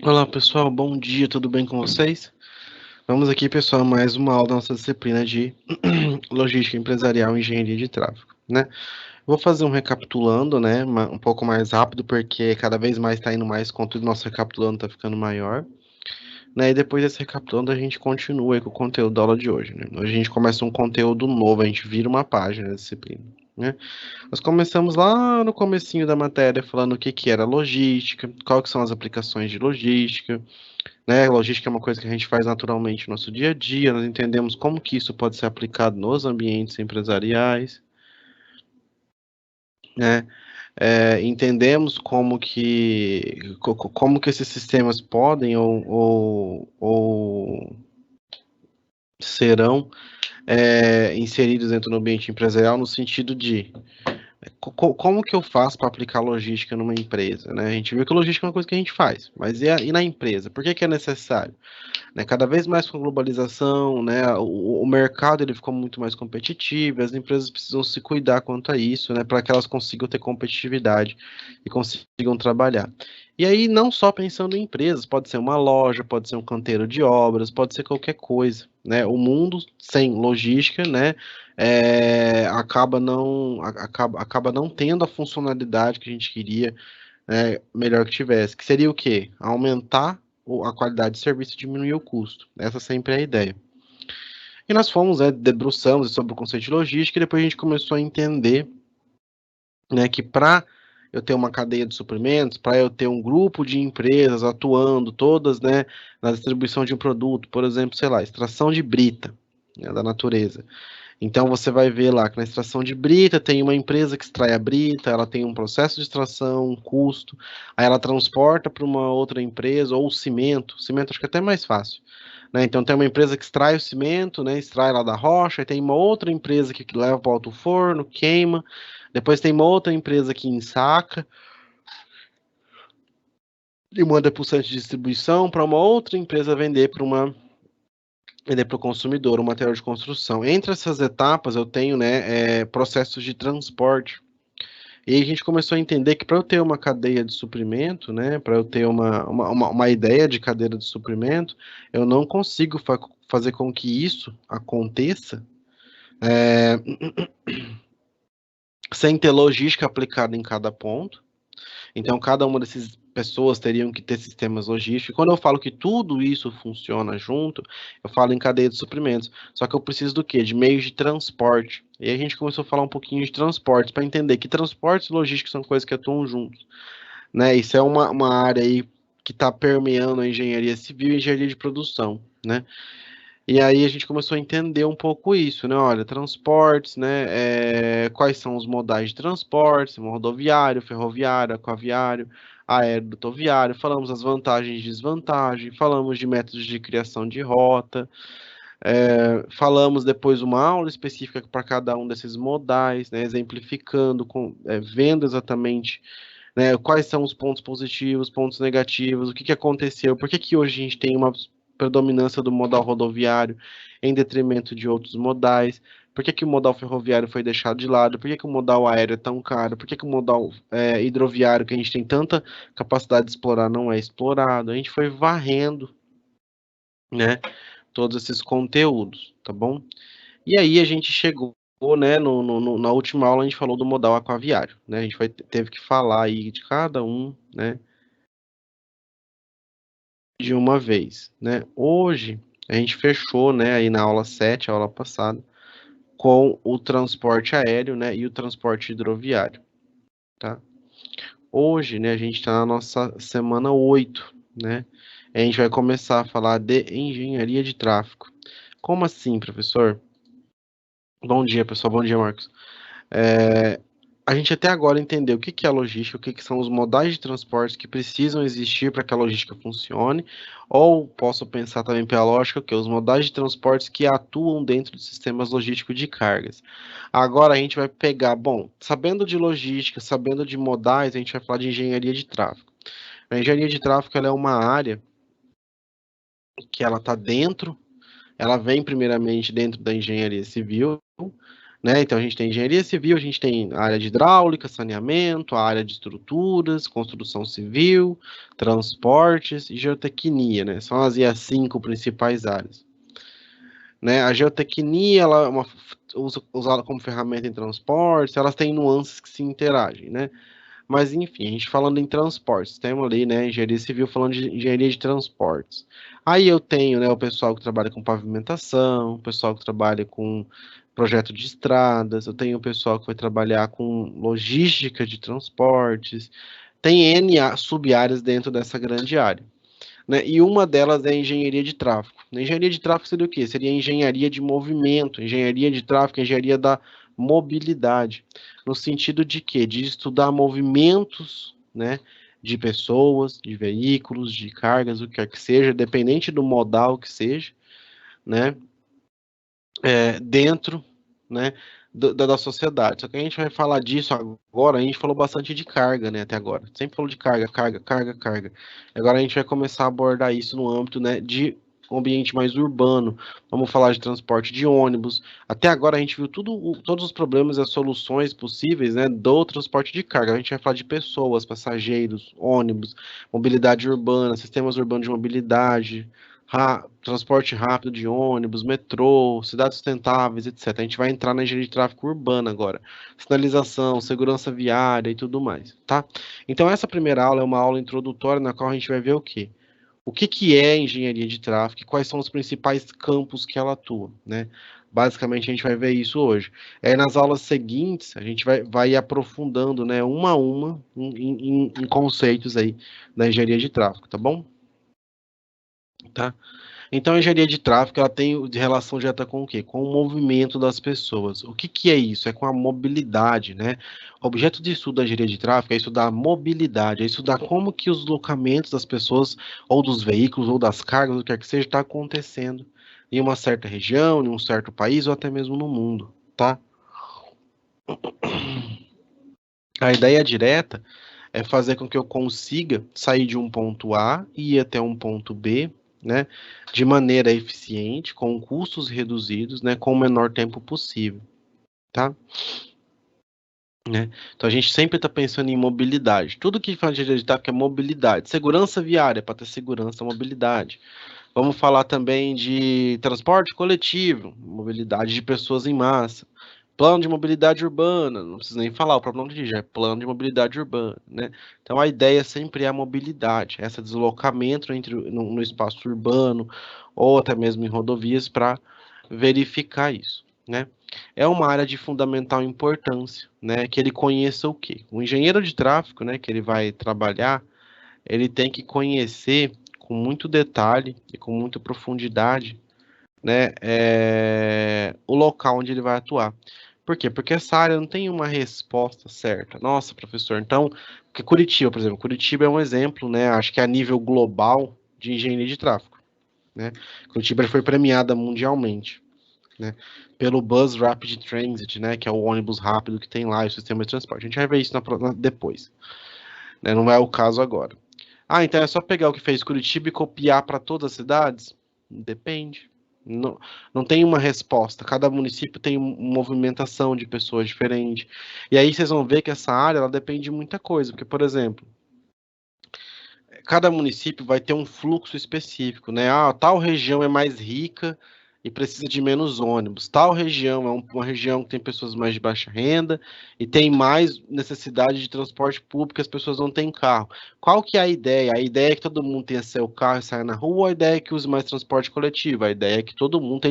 Olá pessoal, bom dia, tudo bem com vocês? Vamos aqui, pessoal, mais uma aula da nossa disciplina de Logística Empresarial e Engenharia de Tráfego, né? Vou fazer um recapitulando, né, um pouco mais rápido, porque cada vez mais está indo mais conteúdo, nosso recapitulando está ficando maior, né? E depois desse recapitulando a gente continua aí com o conteúdo da aula de hoje, né? Hoje a gente começa um conteúdo novo, a gente vira uma página da disciplina, né? Nós começamos lá no comecinho da matéria falando o que que era logística, quais que são as aplicações de logística, né? Logística é uma coisa que a gente faz naturalmente no nosso dia a dia, nós entendemos como que isso pode ser aplicado nos ambientes empresariais, né? Entendemos como que esses sistemas podem ou serão inseridos dentro do ambiente empresarial no sentido de como que eu faço para aplicar logística numa empresa, né? A gente viu que logística é uma coisa que a gente faz, mas e na empresa? Por que que é necessário? Né, cada vez mais com a globalização, né, o mercado ele ficou muito mais competitivo, as empresas precisam se cuidar quanto a isso, né, para que elas consigam ter competitividade e consigam trabalhar. E aí, não só pensando em empresas, pode ser uma loja, pode ser um canteiro de obras, pode ser qualquer coisa, né? O mundo sem logística, né, acaba não tendo a funcionalidade que a gente queria, melhor que tivesse, que seria o quê? Aumentar a qualidade de serviço e diminuir o custo. Essa sempre é a ideia. E nós fomos, debruçamos sobre o conceito de logística e depois a gente começou a entender, né, que para eu ter uma cadeia de suprimentos, para eu ter um grupo de empresas atuando todas, né, na distribuição de um produto, por exemplo, sei lá, extração de brita, né, da natureza. Então você vai ver lá que na extração de brita tem uma empresa que extrai a brita, ela tem um processo de extração, um custo, aí ela transporta para uma outra empresa, ou o cimento acho que é até mais fácil, né? Então tem uma empresa que extrai o cimento, né? Extrai lá da rocha, e tem uma outra empresa que leva para o alto forno, queima, depois tem uma outra empresa que ensaca e manda para o centro de distribuição para uma outra empresa vender para o consumidor o material de construção. Entre essas etapas, eu tenho, né, processos de transporte. E aí a gente começou a entender que para eu ter uma cadeia de suprimento, né, para eu ter uma ideia de cadeia de suprimento, eu não consigo fazer com que isso aconteça é, sem ter logística aplicada em cada ponto. Então, cada uma dessas pessoas teriam que ter sistemas logísticos. Quando eu falo que tudo isso funciona junto, eu falo em cadeia de suprimentos. Só que eu preciso do quê? De meios de transporte. E aí a gente começou a falar um pouquinho de transportes, para entender que transportes e logística são coisas que atuam juntos, né? Isso é uma área aí que está permeando a engenharia civil e a engenharia de produção, né? E aí a gente começou a entender um pouco isso, né? Olha, transportes, né? Quais são os modais de transporte, rodoviário, ferroviário, aquaviário, aéreo, rodoviário. Falamos as vantagens e desvantagens, falamos de métodos de criação de rota, falamos depois uma aula específica para cada um desses modais, né? Exemplificando, vendo exatamente, né, quais são os pontos positivos, pontos negativos, o que que aconteceu, por que que hoje a gente tem uma predominância do modal rodoviário em detrimento de outros modais, por que que o modal ferroviário foi deixado de lado, por que que o modal aéreo é tão caro, por que que o modal hidroviário, que a gente tem tanta capacidade de explorar, não é explorado. A gente foi varrendo, né, todos esses conteúdos, tá bom? E aí a gente chegou, né, na última aula a gente falou do modal aquaviário, né, a gente teve que falar aí de cada um, né, de uma vez, né. Hoje a gente fechou, né, aí na aula 7, a aula passada, com o transporte aéreo, né, e o transporte hidroviário, tá. Hoje, né, a gente está na nossa semana 8, né, a gente vai começar a falar de engenharia de tráfego. Como assim, professor? Bom dia, pessoal. Bom dia, Marcos. É, a gente até agora entendeu o que que é a logística, o que que são os modais de transporte que precisam existir para que a logística funcione, ou posso pensar também pela lógica que os modais de transportes que atuam dentro de sistemas logísticos de cargas. Agora a gente vai pegar, bom, sabendo de logística, sabendo de modais, a gente vai falar de engenharia de tráfego. A engenharia de tráfego ela é uma área que ela está dentro, ela vem primeiramente dentro da engenharia civil, né? Então, a gente tem engenharia civil, a gente tem a área de hidráulica, saneamento, a área de estruturas, construção civil, transportes e geotecnia, né? São as 5 principais áreas. Né? A geotecnia, ela é usada como ferramenta em transportes, elas têm nuances que se interagem, né? Mas, enfim, a gente falando em transportes, temos ali, né, engenharia civil falando de engenharia de transportes. Aí eu tenho, né, o pessoal que trabalha com pavimentação, o pessoal que trabalha com projeto de estradas, eu tenho o pessoal que vai trabalhar com logística de transportes, tem N sub-áreas dentro dessa grande área. Né? E uma delas é a engenharia de tráfego. A engenharia de tráfego seria o quê? Seria a engenharia de movimento, engenharia de tráfego, engenharia da mobilidade, no sentido de quê? De estudar movimentos, né, de pessoas, de veículos, de cargas, o que quer que seja, dependente do modal que seja, né, dentro, né, da sociedade. Só que a gente vai falar disso agora, a gente falou bastante de carga, né, até agora. Sempre falou de carga, carga, carga, carga. Agora a gente vai começar a abordar isso no âmbito, né, de um ambiente mais urbano. Vamos falar de transporte de ônibus. Até agora a gente viu todos os problemas e as soluções possíveis, né, do transporte de carga. A gente vai falar de pessoas, passageiros, ônibus, mobilidade urbana, sistemas urbanos de mobilidade, transporte rápido de ônibus, metrô, cidades sustentáveis, etc. A gente vai entrar na engenharia de tráfego urbana agora. Sinalização, segurança viária e tudo mais, tá? Então, essa primeira aula é uma aula introdutória na qual a gente vai ver o quê? O que é engenharia de tráfego e quais são os principais campos que ela atua, né? Basicamente, a gente vai ver isso hoje. Nas aulas seguintes, a gente vai aprofundando, né, uma a uma, em conceitos aí da engenharia de tráfego, tá bom? Tá? Então, a engenharia de tráfego ela tem relação direta com o quê? Com o movimento das pessoas. O que é isso? É com a mobilidade, né? O objeto de estudo da engenharia de tráfego é estudar a mobilidade, é estudar como que os deslocamentos das pessoas, ou dos veículos, ou das cargas, o que quer que seja, está acontecendo em uma certa região, em um certo país, ou até mesmo no mundo, tá? A ideia direta é fazer com que eu consiga sair de um ponto A e ir até um ponto B, né, de maneira eficiente, com custos reduzidos, né, com o menor tempo possível, tá? Né? Então a gente sempre está pensando em mobilidade. Tudo que faz de tráfego é mobilidade. Segurança viária, para ter segurança, mobilidade. Vamos falar também de transporte coletivo, mobilidade de pessoas em massa. Plano de mobilidade urbana, não preciso nem falar, o próprio nome diz, é plano de mobilidade urbana, né? Então a ideia sempre é a mobilidade, esse deslocamento no espaço urbano ou até mesmo em rodovias para verificar isso, né? É uma área de fundamental importância, né? Que ele conheça o quê? O engenheiro de tráfego, né? Que ele vai trabalhar, ele tem que conhecer com muito detalhe e com muita profundidade, né? O local onde ele vai atuar. Por quê? Porque essa área não tem uma resposta certa. Nossa, professor, então, porque Curitiba, por exemplo, Curitiba é um exemplo, né? Acho que a nível global de engenharia de tráfego, né? Curitiba foi premiada mundialmente, né? Pelo Bus Rapid Transit, né? Que é o ônibus rápido que tem lá, o sistema de transporte. A gente vai ver isso depois, né? Não é o caso agora. Ah, então é só pegar o que fez Curitiba e copiar para todas as cidades? Depende. Não, não tem uma resposta. Cada município tem uma movimentação de pessoas diferente. E aí vocês vão ver que essa área ela depende de muita coisa. Porque, por exemplo, cada município vai ter um fluxo específico, né? Ah, tal região é mais rica e precisa de menos ônibus. Tal região é uma região que tem pessoas mais de baixa renda e tem mais necessidade de transporte público, as pessoas não têm carro. Qual que é a ideia? A ideia é que todo mundo tenha seu carro e saia na rua, ou a ideia é que use mais transporte coletivo? A ideia é que todo mundo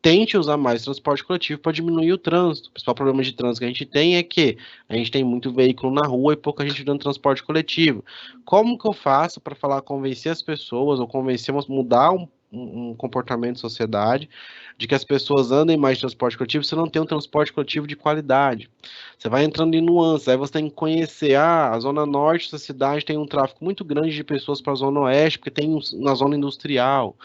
tente usar mais transporte coletivo para diminuir o trânsito. O principal problema de trânsito que a gente tem é que a gente tem muito veículo na rua e pouca gente dando transporte coletivo. Como que eu faço para convencer as pessoas ou convencer, mudar um comportamento de sociedade de que as pessoas andem mais de transporte coletivo se não tem um transporte coletivo de qualidade? Você vai entrando em nuances, aí você tem que conhecer, a zona norte da cidade tem um tráfego muito grande de pessoas para a zona oeste, porque tem na zona industrial.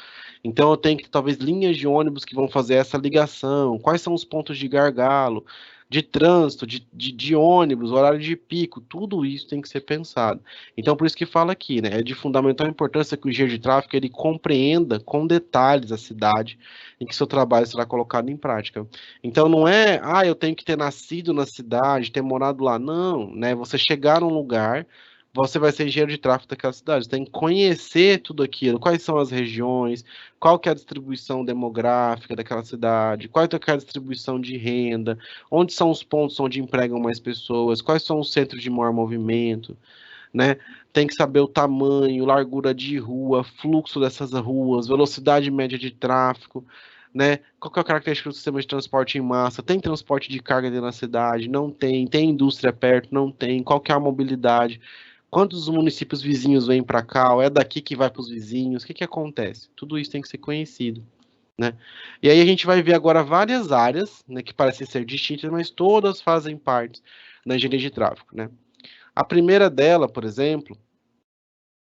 Então eu tenho que talvez linhas de ônibus que vão fazer essa ligação. Quais são os pontos de gargalo? de trânsito, de ônibus, horário de pico, tudo isso tem que ser pensado. Então, por isso que fala aqui, né? É de fundamental importância que o engenheiro de tráfego ele compreenda com detalhes a cidade em que seu trabalho será colocado em prática. Então, não é, eu tenho que ter nascido na cidade, ter morado lá. Não, né? Você chegar num lugar, você vai ser engenheiro de tráfego daquela cidade. Você tem que conhecer tudo aquilo, quais são as regiões, qual que é a distribuição demográfica daquela cidade, qual que é a distribuição de renda, onde são os pontos onde empregam mais pessoas, quais são os centros de maior movimento, né? Tem que saber o tamanho, largura de rua, fluxo dessas ruas, velocidade média de tráfego, né? Qual que é a característica do sistema de transporte em massa? Tem transporte de carga dentro da cidade? Não tem. Tem indústria perto? Não tem. Qual que é a mobilidade? Quantos municípios vizinhos vêm para cá? Ou é daqui que vai para os vizinhos? O que que acontece? Tudo isso tem que ser conhecido, né? E aí a gente vai ver agora várias áreas, né, que parecem ser distintas, mas todas fazem parte da engenharia de tráfego, né? A primeira dela, por exemplo,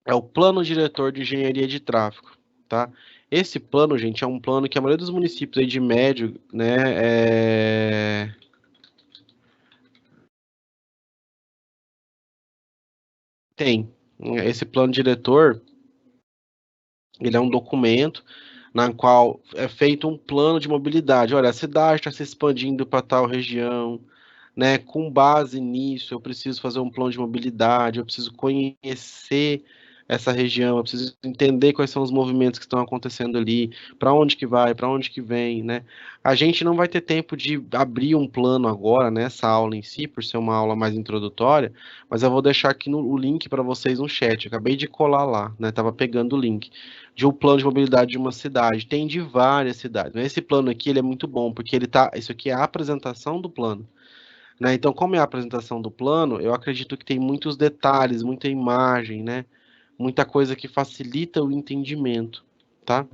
é o plano diretor de engenharia de tráfego, tá? Esse plano, gente, é um plano que a maioria dos municípios aí de médio, né, tem. Esse plano diretor, ele é um documento na qual é feito um plano de mobilidade. Olha, a cidade está se expandindo para tal região, né? Com base nisso, eu preciso fazer um plano de mobilidade, eu preciso conhecer essa região, eu preciso entender quais são os movimentos que estão acontecendo ali, para onde que vai, para onde que vem, né? A gente não vai ter tempo de abrir um plano agora, nessa aula em si, por ser uma aula mais introdutória, mas eu vou deixar aqui o link para vocês no chat. Eu acabei de colar lá, né? Tava pegando o link de um plano de mobilidade de uma cidade. Tem de várias cidades. Esse plano aqui ele é muito bom, porque ele tá. Isso aqui é a apresentação do plano. Né? Então, como é a apresentação do plano, eu acredito que tem muitos detalhes, muita imagem, né? Muita coisa que facilita o entendimento, tá?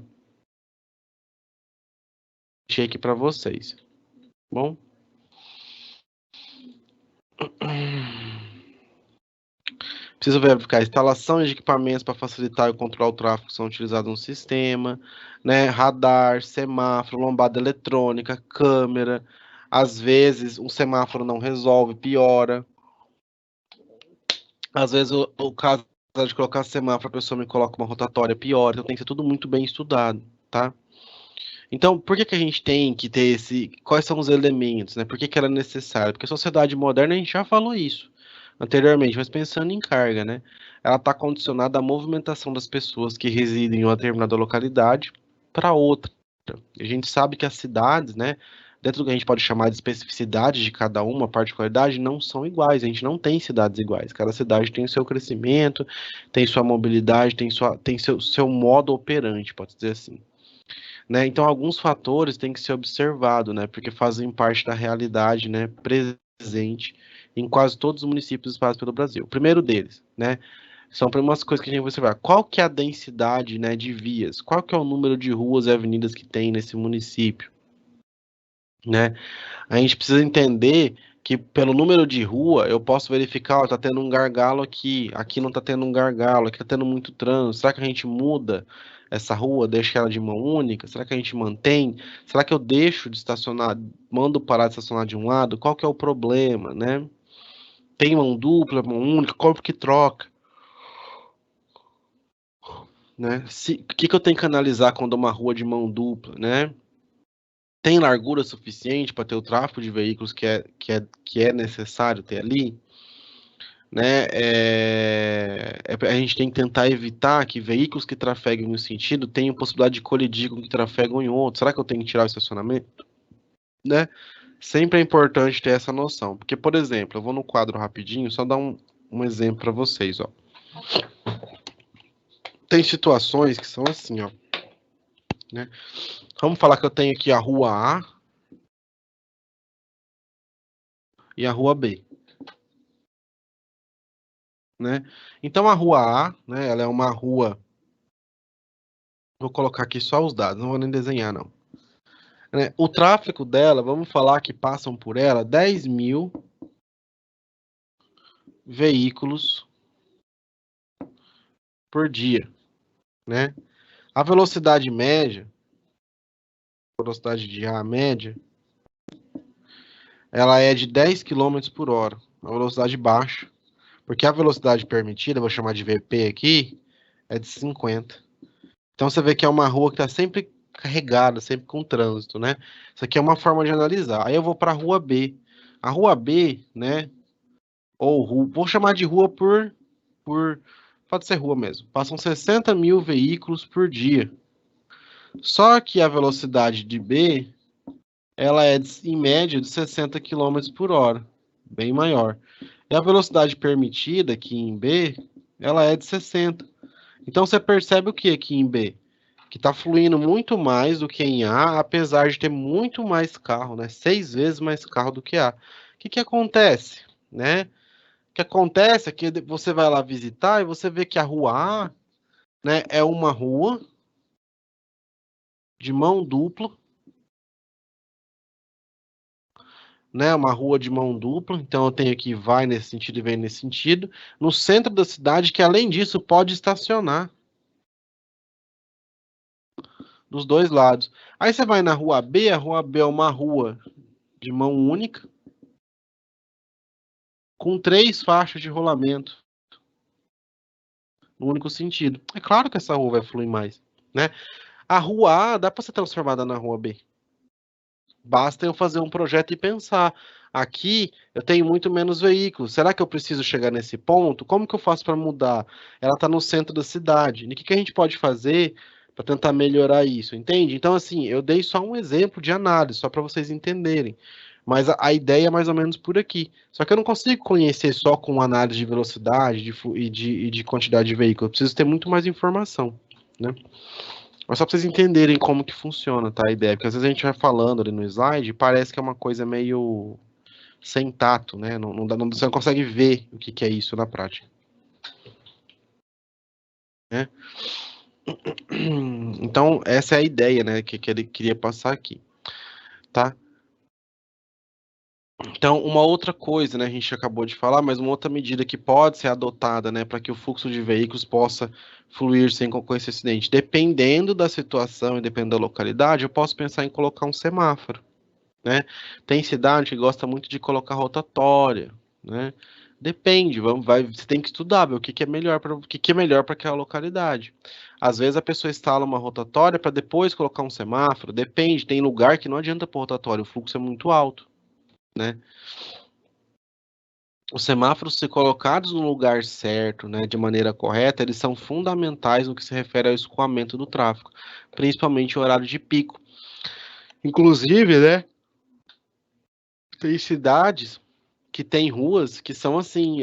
Deixei aqui para vocês. Bom? Preciso verificar instalações de equipamentos para facilitar e controlar o tráfego que são utilizados no sistema, né? Radar, semáforo, lombada eletrônica, câmera. Às vezes, um semáforo não resolve, piora. Às vezes, o caso de colocar semáforo, a pessoa me coloca uma rotatória, piora. Então, tem que ser tudo muito bem estudado, tá? Então, por que que a gente tem que ter esse... Quais são os elementos, né? Por que que ela é necessária? Porque a sociedade moderna, a gente já falou isso anteriormente, mas pensando em carga, né? Ela está condicionada à movimentação das pessoas que residem em uma determinada localidade para outra. A gente sabe que as cidades, né? Dentro do que a gente pode chamar de especificidade de cada uma, particularidade, não são iguais. A gente não tem cidades iguais. Cada cidade tem o seu crescimento, tem sua mobilidade, tem seu modo operante, pode dizer assim. Né? Então, alguns fatores têm que ser observados, né? Porque fazem parte da realidade, né? Presente em quase todos os municípios espalhados pelo Brasil. O primeiro deles, né? São umas coisas que a gente vai observar. Qual que é a densidade, né, de vias? Qual que é o número de ruas e avenidas que tem nesse município, né? A gente precisa entender que pelo número de rua eu posso verificar, ó, tá tendo um gargalo aqui, aqui não tá tendo um gargalo, aqui tá tendo muito trânsito. Será que a gente muda essa rua, deixa ela de mão única? Será que a gente mantém? Será que eu deixo de estacionar, mando parar de estacionar de um lado? Qual que é o problema, né? Tem mão dupla, mão única, qual que troca, né? O que que eu tenho que analisar quando é uma rua de mão dupla, né? Tem largura suficiente para ter o tráfego de veículos que é necessário ter ali, né? A gente tem que tentar evitar que veículos que trafegam em um sentido tenham possibilidade de colidir com que trafegam em outro. Será que eu tenho que tirar o estacionamento? Né? Sempre é importante ter essa noção, porque, por exemplo, eu vou no quadro rapidinho, só dar um exemplo para vocês, ó. Tem situações que são assim, ó, né? Vamos falar que eu tenho aqui a rua A e a rua B, né? Então a rua A, né, ela é uma rua. Vou colocar aqui só os dados, não vou nem desenhar, não. Né? O tráfego dela, vamos falar que passam por ela 10 mil veículos por dia, né? A velocidade média, velocidade de A média, ela é de 10 quilômetros por hora, uma velocidade baixa. Porque a velocidade permitida, vou chamar de VP aqui, é de 50. Então você vê que é uma rua que está sempre carregada, sempre com trânsito, né? Isso aqui é uma forma de analisar. Aí eu vou para a rua B. A rua B, né? Ou rua, vou chamar de rua pode ser rua mesmo. Passam 60 mil veículos por dia. Só que a velocidade de B, ela é em média de 60 quilômetros por hora, bem maior. E a velocidade permitida aqui em B, ela é de 60. Então você percebe o que aqui em B? Que está fluindo muito mais do que em A, apesar de ter muito mais carro, né? 6 vezes mais carro do que A. O que acontece, né? O que acontece é que você vai lá visitar e você vê que a rua A, né, é uma rua de mão dupla, né? Uma rua de mão dupla. Então eu tenho que vai nesse sentido e vem nesse sentido. No centro da cidade, que além disso pode estacionar dos dois lados. Aí você vai na rua B, a rua B é uma rua de mão única, com 3 faixas de rolamento, no único sentido. É claro que essa rua vai fluir mais, né? A rua A dá para ser transformada na rua B. Basta eu fazer um projeto e pensar. Aqui eu tenho muito menos veículos. Será que eu preciso chegar nesse ponto? Como que eu faço para mudar? Ela está no centro da cidade. E o que a gente pode fazer para tentar melhorar isso? Entende? Então, assim, eu dei só um exemplo de análise, só para vocês entenderem. Mas a ideia é mais ou menos por aqui. Só que eu não consigo conhecer só com análise de velocidade e de quantidade de veículos. Eu preciso ter muito mais informação, né? Mas só para vocês entenderem como que funciona, tá? A ideia. Porque às vezes a gente vai falando ali no slide e parece que é uma coisa meio sem tato, né? Você não consegue ver o que é isso na prática, né? Então, essa é a ideia, né? Que ele queria passar aqui, tá? Então, uma outra coisa, né? A gente acabou de falar, mas uma outra medida que pode ser adotada, né? Para que o fluxo de veículos possa fluir sem concorrência acidente. Dependendo da situação e dependendo da localidade, eu posso pensar em colocar um semáforo, né? Tem cidade que gosta muito de colocar rotatória, né? Depende, você tem que estudar, ver o que é melhor para o que é melhor para aquela localidade. Às vezes a pessoa instala uma rotatória para depois colocar um semáforo, depende, tem lugar que não adianta pôr rotatória, o fluxo é muito alto, né? Os semáforos, se colocados no lugar certo, né, de maneira correta, eles são fundamentais no que se refere ao escoamento do tráfego, principalmente o horário de pico. Inclusive, né, tem cidades que tem ruas que são assim,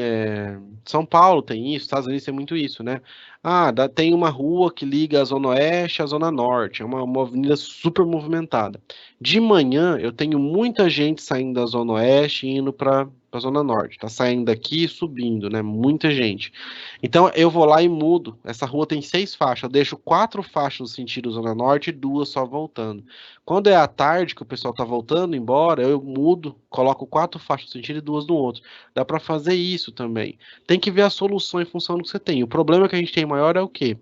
São Paulo tem isso, Estados Unidos tem muito isso, né? Ah, tem uma rua que liga a Zona Oeste à Zona Norte, é uma avenida super movimentada. De manhã eu tenho muita gente saindo da Zona Oeste e indo para a Zona Norte, tá saindo daqui e subindo, né? Muita gente. Então eu vou lá e mudo. Essa rua tem 6 faixas, eu deixo 4 faixas no sentido Zona Norte e 2 só voltando. Quando é à tarde, que o pessoal tá voltando embora, eu mudo, coloco 4 faixas no sentido e 2 no outro. Dá para fazer isso também. Tem que ver a solução em função do que você tem. O problema que a gente tem maior é o quê?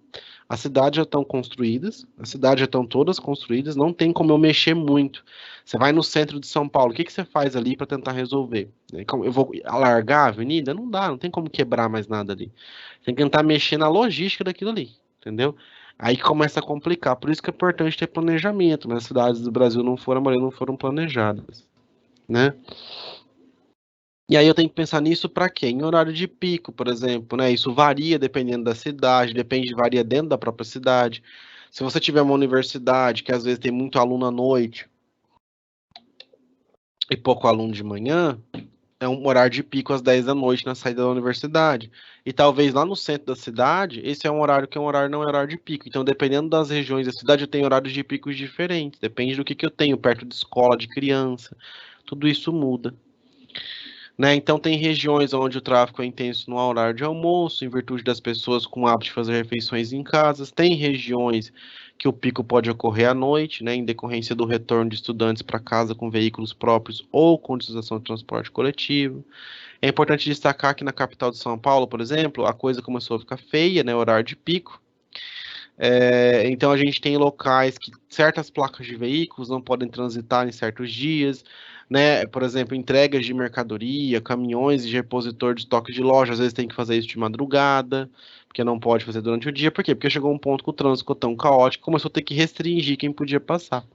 As cidades já estão construídas, as cidades já estão todas construídas, não tem como eu mexer muito. Você vai no centro de São Paulo, o que que você faz ali para tentar resolver? Eu vou alargar a avenida? Não dá, não tem como quebrar mais nada ali. Tem que tentar mexer na logística daquilo ali, entendeu? Aí que começa a complicar. Por isso que é importante ter planejamento, né? As cidades do Brasil não foram, a maioria não foram planejadas, né? E aí eu tenho que pensar nisso para quê? Em horário de pico, por exemplo, né? Isso varia dependendo da cidade, varia dentro da própria cidade. Se você tiver uma universidade que às vezes tem muito aluno à noite e pouco aluno de manhã, é um horário de pico às 10 da noite na saída da universidade. E talvez lá no centro da cidade, esse é um horário que é um horário não é horário de pico. Então, dependendo das regiões da cidade, eu tenho horários de picos diferentes. Depende do que eu tenho perto de escola, de criança. Tudo isso muda. Né? Então, tem regiões onde o tráfego é intenso no horário de almoço, em virtude das pessoas com o hábito de fazer refeições em casas. Tem regiões que o pico pode ocorrer à noite, né, em decorrência do retorno de estudantes para casa com veículos próprios ou com utilização de transporte coletivo. É importante destacar que na capital de São Paulo, por exemplo, a coisa começou a ficar feia, né, horário de pico. Então a gente tem locais que certas placas de veículos não podem transitar em certos dias, né? Por exemplo, entregas de mercadoria, caminhões de repositor de estoque de loja, às vezes tem que fazer isso de madrugada, porque não pode fazer durante o dia. Por quê? Porque chegou um ponto que o trânsito ficou tão caótico, começou a ter que restringir quem podia passar,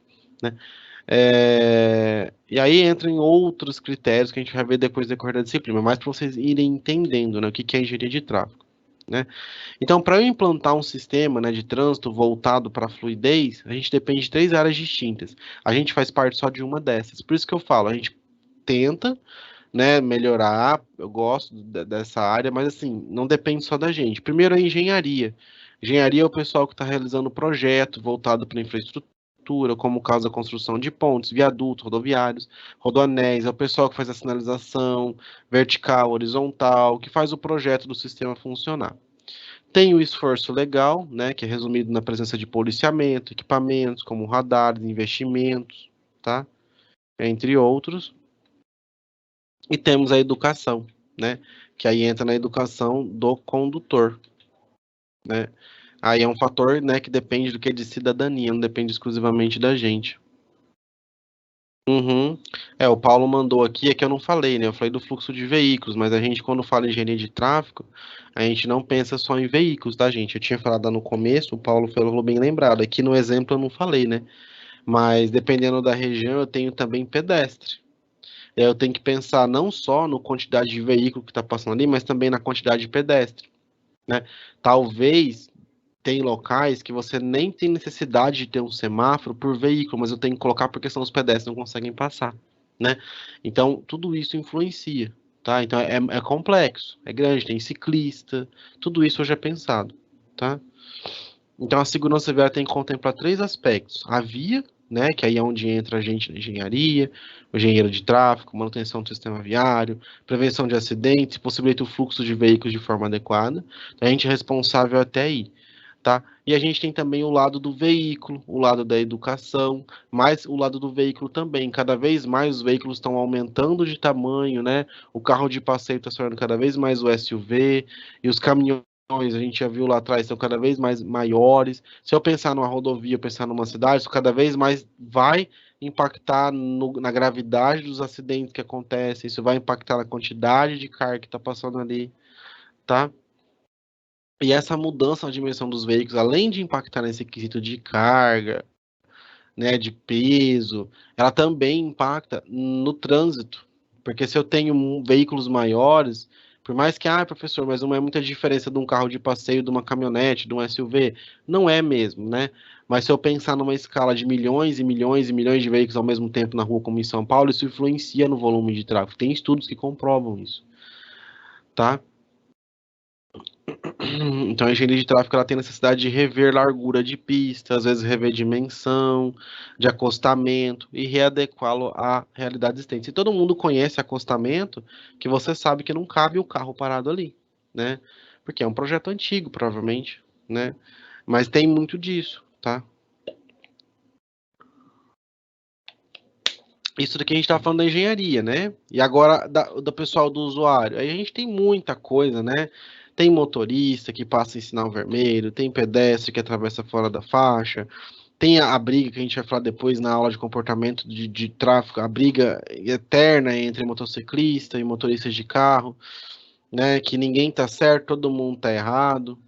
né? E aí entra em outros critérios que a gente vai ver depois do decorrer da disciplina, mas para vocês irem entendendo, né, o que é engenharia de tráfego, né? Então, para eu implantar um sistema, né, de trânsito voltado para a fluidez, a gente depende de três áreas distintas. A gente faz parte só de uma dessas. Por isso que eu falo, a gente tenta, né, melhorar. Eu gosto dessa área, mas assim, não depende só da gente. Primeiro, a engenharia. Engenharia é o pessoal que está realizando projeto voltado para infraestrutura, como o caso da construção de pontes, viadutos, rodoviários, rodoanéis, é o pessoal que faz a sinalização vertical, horizontal, que faz o projeto do sistema funcionar. Tem o esforço legal, né, que é resumido na presença de policiamento, equipamentos como radares, investimentos, tá? Entre outros. E temos a educação, né, que aí entra na educação do condutor, né? Aí é um fator, né, que depende do que é de cidadania, não depende exclusivamente da gente. Uhum. O Paulo mandou aqui, é que eu não falei, né? Eu falei do fluxo de veículos, mas a gente, quando fala em engenharia de tráfego, a gente não pensa só em veículos, tá, gente? Eu tinha falado lá no começo, o Paulo falou bem lembrado. Aqui no exemplo eu não falei, né? Mas dependendo da região, eu tenho também pedestre. Eu tenho que pensar não só na quantidade de veículo que está passando ali, mas também na quantidade de pedestre, né? Talvez tem locais que você nem tem necessidade de ter um semáforo por veículo, mas eu tenho que colocar porque senão os pedestres não conseguem passar, né? Então, tudo isso influencia, tá? Então, é complexo, é grande, tem ciclista, tudo isso hoje é pensado, tá? Então, a segurança viária tem que contemplar três aspectos. A via, né, que aí é onde entra a gente na engenharia, o engenheiro de tráfego, manutenção do sistema viário, prevenção de acidentes, possibilita o fluxo de veículos de forma adequada. Então, a gente é responsável até aí, tá? E a gente tem também o lado do veículo, o lado da educação, mas o lado do veículo também. Cada vez mais os veículos estão aumentando de tamanho, né? O carro de passeio está se tornando cada vez mais o SUV, e os caminhões, a gente já viu lá atrás, são cada vez mais maiores. Se eu pensar numa rodovia, pensar numa cidade, isso cada vez mais vai impactar na gravidade dos acidentes que acontecem, isso vai impactar na quantidade de carga que está passando ali, tá? E essa mudança na dimensão dos veículos, além de impactar nesse quesito de carga, né, de peso, ela também impacta no trânsito. Porque se eu tenho veículos maiores, por mais que, professor, mas não é muita diferença de um carro de passeio, de uma caminhonete, de um SUV, não é mesmo, né? Mas se eu pensar numa escala de milhões e milhões e milhões de veículos ao mesmo tempo na rua, como em São Paulo, isso influencia no volume de tráfego. Tem estudos que comprovam isso, tá? Então, a engenharia de tráfego ela tem necessidade de rever largura de pista, às vezes rever dimensão, de acostamento e readequá-lo à realidade existente. Se todo mundo conhece acostamento, que você sabe que não cabe o carro parado ali, né? Porque é um projeto antigo, provavelmente, né? Mas tem muito disso, tá? Isso daqui a gente está falando da engenharia, né? E agora do pessoal do usuário. Aí a gente tem muita coisa, né? Tem motorista que passa em sinal vermelho, tem pedestre que atravessa fora da faixa, tem a briga que a gente vai falar depois na aula de comportamento de tráfego, a briga eterna entre motociclista e motoristas de carro, né? Que ninguém tá certo, todo mundo tá errado,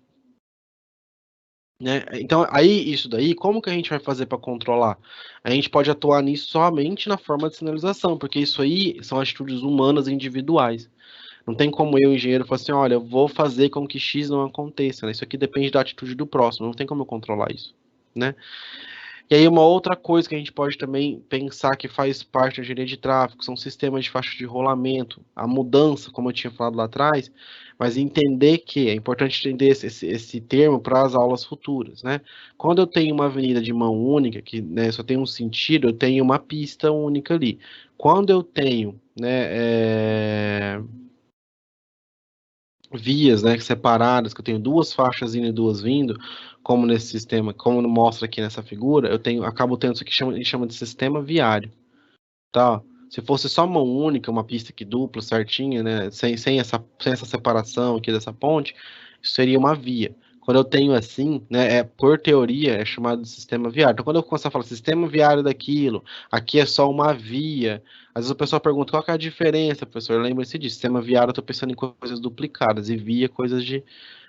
né? Então, aí isso daí, como que a gente vai fazer para controlar? A gente pode atuar nisso somente na forma de sinalização, porque isso aí são atitudes humanas individuais. Não tem como eu, engenheiro, falar assim, olha, eu vou fazer com que X não aconteça, né? Isso aqui depende da atitude do próximo, não tem como eu controlar isso, né? E aí uma outra coisa que a gente pode também pensar que faz parte da engenharia de tráfego são sistemas de faixa de rolamento, a mudança, como eu tinha falado lá atrás, mas entender que é importante entender esse termo para as aulas futuras, né? Quando eu tenho uma avenida de mão única, que, né, só tem um sentido, eu tenho uma pista única ali. Quando eu tenho, né, vias, né, separadas, que eu tenho duas faixas indo e duas vindo, como nesse sistema, como mostra aqui nessa figura, acabo tendo isso que a gente chama de sistema viário, tá? Se fosse só mão única, uma pista que dupla, certinha, né, sem essa separação aqui dessa ponte, isso seria uma via. Quando eu tenho assim, né, por teoria, é chamado de sistema viário. Então, quando eu começar a falar sistema viário daquilo, aqui é só uma via. Às vezes o pessoal pergunta qual que é a diferença, professor. Lembre-se disso. Sistema viário, eu estou pensando em coisas duplicadas e via coisas de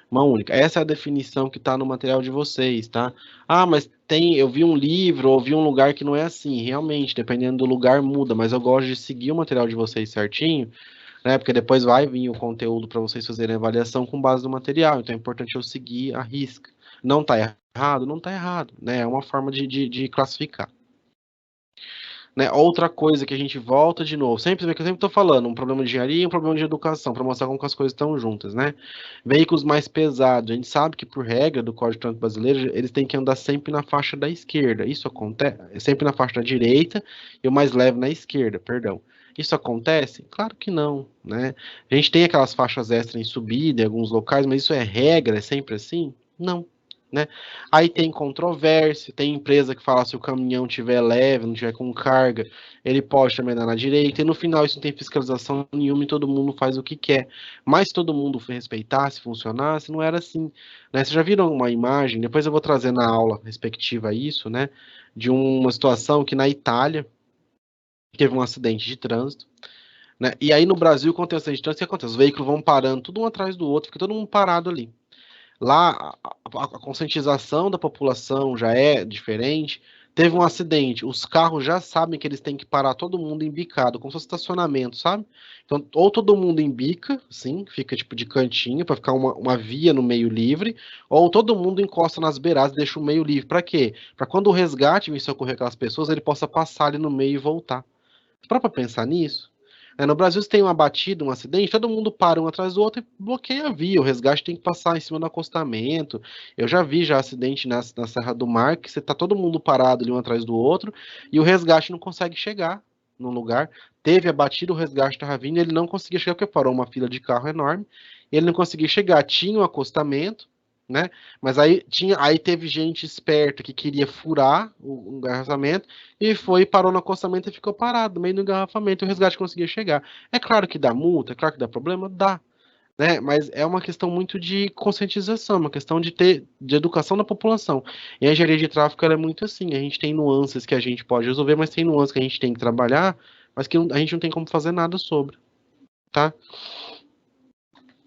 mão única. Essa é a definição que está no material de vocês, tá? Ah, mas eu vi um livro ou vi um lugar que não é assim. Realmente, dependendo do lugar muda, mas eu gosto de seguir o material de vocês certinho, né? Porque depois vai vir o conteúdo para vocês fazerem avaliação com base no material. Então é importante eu seguir a risca. Não está errado? Não está errado, né? É uma forma de classificar. Né? Outra coisa que a gente volta de novo, sempre que eu sempre estou falando, um problema de engenharia e um problema de educação, para mostrar como que as coisas estão juntas, né? Veículos mais pesados, a gente sabe que por regra do Código de Trânsito Brasileiro, eles têm que andar sempre na faixa da esquerda. Isso acontece sempre na faixa da direita e o mais leve na esquerda, perdão. Isso acontece? Claro que não, né? A gente tem aquelas faixas extras em subida em alguns locais, mas isso é regra, é sempre assim? Não. Né? Aí tem controvérsia, tem empresa que fala se o caminhão tiver leve, não tiver com carga, ele pode também andar na direita, e no final isso não tem fiscalização nenhuma e todo mundo faz o que quer. Mas se todo mundo respeitasse, funcionasse, não era assim. Né? Vocês já viram uma imagem, depois eu vou trazer na aula respectiva a isso, né? De uma situação que na Itália teve um acidente de trânsito, né? E aí no Brasil, quando tem acidente de trânsito, o que acontece? Os veículos vão parando, tudo um atrás do outro, fica todo mundo parado ali. Lá, a conscientização da população já é diferente. Teve um acidente, os carros já sabem que eles têm que parar todo mundo embicado, como se fosse estacionamento, sabe? Então, ou todo mundo embica, assim, fica tipo de cantinho, para ficar uma via no meio livre, ou todo mundo encosta nas beiradas e deixa o meio livre. Para quê? Para quando o resgate vir socorrer aquelas pessoas, ele possa passar ali no meio e voltar. Para pensar nisso? No Brasil, se tem uma batida, um acidente, todo mundo para um atrás do outro e bloqueia a via. O resgate tem que passar em cima do acostamento. Eu já vi acidente na Serra do Mar, que você tá todo mundo parado ali um atrás do outro e o resgate não consegue chegar no lugar. Teve a batida, o resgate estava vindo e ele não conseguia chegar porque parou uma fila de carro enorme. Ele não conseguia chegar. Tinha um acostamento, né? Mas aí teve gente esperta que queria furar o engarrafamento e parou no acostamento e ficou parado no meio do engarrafamento e o resgate conseguia chegar. É claro que dá multa, é claro que dá problema, dá, né? Mas é uma questão muito de conscientização, uma questão de educação da população. E a engenharia de tráfego ela é muito assim, a gente tem nuances que a gente pode resolver, mas tem nuances que a gente tem que trabalhar, mas que a gente não tem como fazer nada sobre, tá?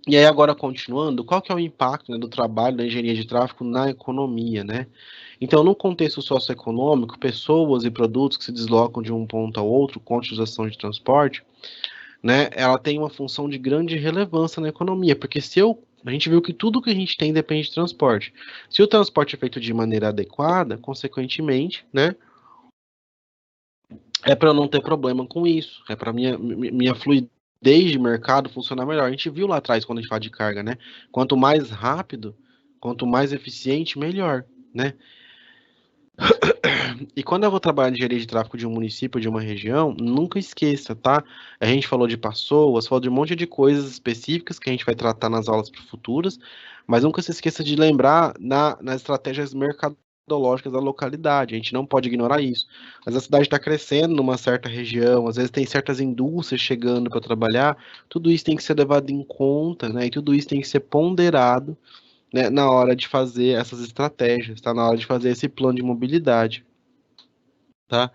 E aí agora continuando, qual que é o impacto, né, do trabalho da engenharia de tráfego na economia, né? Então, no contexto socioeconômico, pessoas e produtos que se deslocam de um ponto ao outro com a utilização de transporte, né, ela tem uma função de grande relevância na economia, porque a gente viu que tudo que a gente tem depende de transporte. Se o transporte é feito de maneira adequada, consequentemente, né, é para eu não ter problema com isso, é para minha fluidez de mercado funcionar melhor. A gente viu lá atrás quando a gente fala de carga, né? Quanto mais rápido, quanto mais eficiente, melhor, né? E quando eu vou trabalhar em engenharia de tráfego de um município, de uma região, nunca esqueça, tá? A gente falou de pessoas, falou de um monte de coisas específicas que a gente vai tratar nas aulas futuras, mas nunca se esqueça de lembrar nas estratégias mercadológicas da localidade. A gente não pode ignorar isso. Mas a cidade está crescendo numa certa região, às vezes tem certas indústrias chegando para trabalhar, tudo isso tem que ser levado em conta, né? E tudo isso tem que ser ponderado, né, na hora de fazer essas estratégias, tá? Na hora de fazer esse plano de mobilidade. Tá?